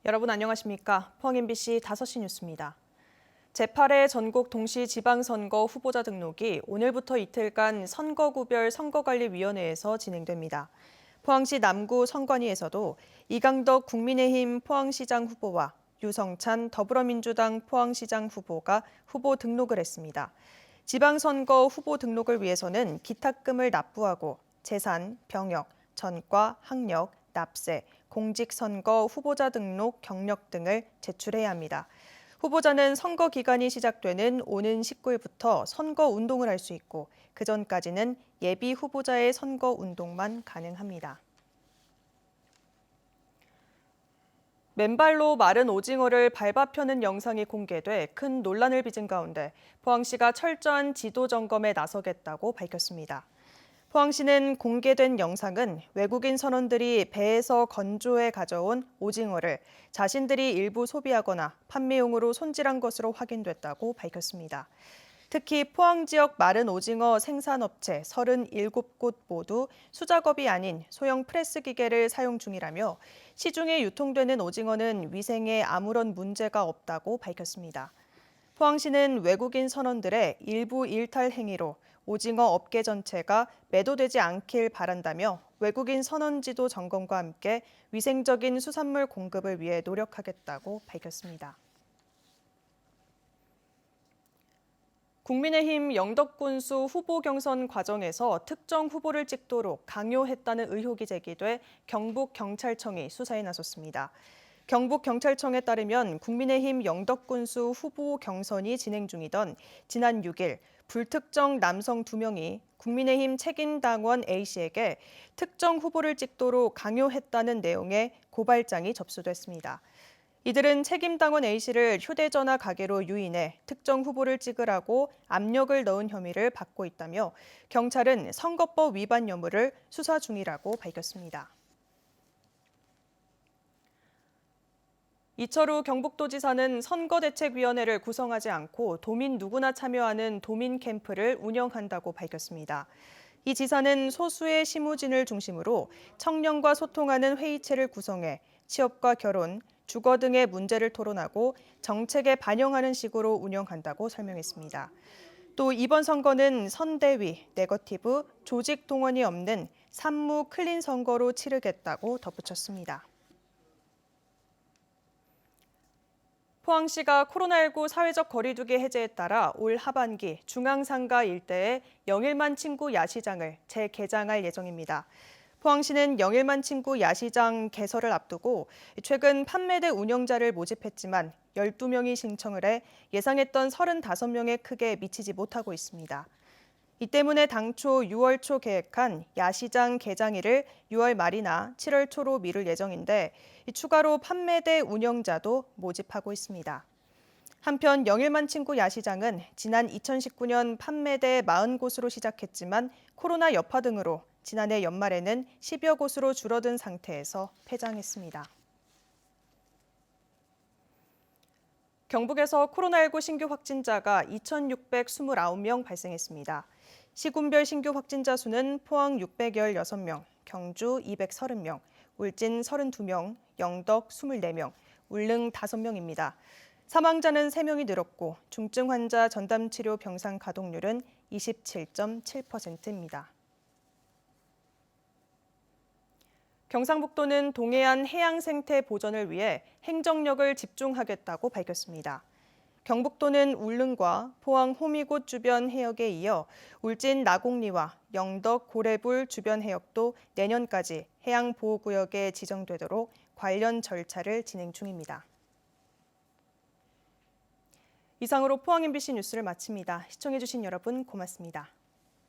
여러분 안녕하십니까? 포항 MBC 5시 뉴스입니다. 제8회 전국 동시지방선거 후보자 등록이 오늘부터 이틀간 선거구별 선거관리위원회에서 진행됩니다. 포항시 남구 선관위에서도 이강덕 국민의힘 포항시장 후보와 유성찬 더불어민주당 포항시장 후보가 후보 등록을 했습니다. 지방선거 후보 등록을 위해서는 기탁금을 납부하고 재산, 병역, 전과, 학력, 납세, 공직선거 후보자 등록 경력 등을 제출해야 합니다. 후보자는 선거 기간이 시작되는 오는 19일부터 선거 운동을 할 수 있고 그 전까지는 예비 후보자의 선거 운동만 가능합니다. 맨발로 마른 오징어를 밟아 펴는 영상이 공개돼 큰 논란을 빚은 가운데 포항시가 철저한 지도 점검에 나서겠다고 밝혔습니다. 포항시는 공개된 영상은 외국인 선원들이 배에서 건조해 가져온 오징어를 자신들이 일부 소비하거나 판매용으로 손질한 것으로 확인됐다고 밝혔습니다. 특히 포항 지역 마른 오징어 생산업체 37곳 모두 수작업이 아닌 소형 프레스 기계를 사용 중이라며 시중에 유통되는 오징어는 위생에 아무런 문제가 없다고 밝혔습니다. 포항시는 외국인 선원들의 일부 일탈 행위로 오징어 업계 전체가 매도되지 않길 바란다며 외국인 선원지도 점검과 함께 위생적인 수산물 공급을 위해 노력하겠다고 밝혔습니다. 국민의힘 영덕군수 후보 경선 과정에서 특정 후보를 찍도록 강요했다는 의혹이 제기돼 경북경찰청이 수사에 나섰습니다. 경북경찰청에 따르면 국민의힘 영덕군수 후보 경선이 진행 중이던 지난 6일 불특정 남성 2명이 국민의힘 책임당원 A씨에게 특정 후보를 찍도록 강요했다는 내용의 고발장이 접수됐습니다. 이들은 책임당원 A씨를 휴대전화 가게로 유인해 특정 후보를 찍으라고 압력을 넣은 혐의를 받고 있다며 경찰은 선거법 위반 여부를 수사 중이라고 밝혔습니다. 이철우 경북도지사는 선거대책위원회를 구성하지 않고 도민 누구나 참여하는 도민 캠프를 운영한다고 밝혔습니다. 이 지사는 소수의 시무진을 중심으로 청년과 소통하는 회의체를 구성해 취업과 결혼, 주거 등의 문제를 토론하고 정책에 반영하는 식으로 운영한다고 설명했습니다. 또 이번 선거는 선대위, 네거티브, 조직 동원이 없는 산무 클린 선거로 치르겠다고 덧붙였습니다. 포항시가 코로나19 사회적 거리두기 해제에 따라 올 하반기 중앙상가 일대에 영일만 친구 야시장을 재개장할 예정입니다. 포항시는 영일만 친구 야시장 개설을 앞두고 최근 판매대 운영자를 모집했지만 12명이 신청을 해 예상했던 35명에 크게 미치지 못하고 있습니다. 이 때문에 당초 6월 초 계획한 야시장 개장일을 6월 말이나 7월 초로 미룰 예정인데 추가로 판매대 운영자도 모집하고 있습니다. 한편 영일만 친구 야시장은 지난 2019년 판매대 40곳으로 시작했지만 코로나 여파 등으로 지난해 연말에는 10여 곳으로 줄어든 상태에서 폐장했습니다. 경북에서 코로나19 신규 확진자가 2,629명 발생했습니다. 시군별 신규 확진자 수는 포항 616명, 경주 230명, 울진 32명, 영덕 24명, 울릉 5명입니다. 사망자는 3명이 늘었고 중증 환자 전담 치료 병상 가동률은 27.7%입니다. 경상북도는 동해안 해양 생태 보전을 위해 행정력을 집중하겠다고 밝혔습니다. 경북도는 울릉과 포항 호미곶 주변 해역에 이어 울진 나곡리와 영덕 고래불 주변 해역도 내년까지 해양보호구역에 지정되도록 관련 절차를 진행 중입니다. 이상으로 포항 MBC 뉴스를 마칩니다. 시청해주신 여러분 고맙습니다.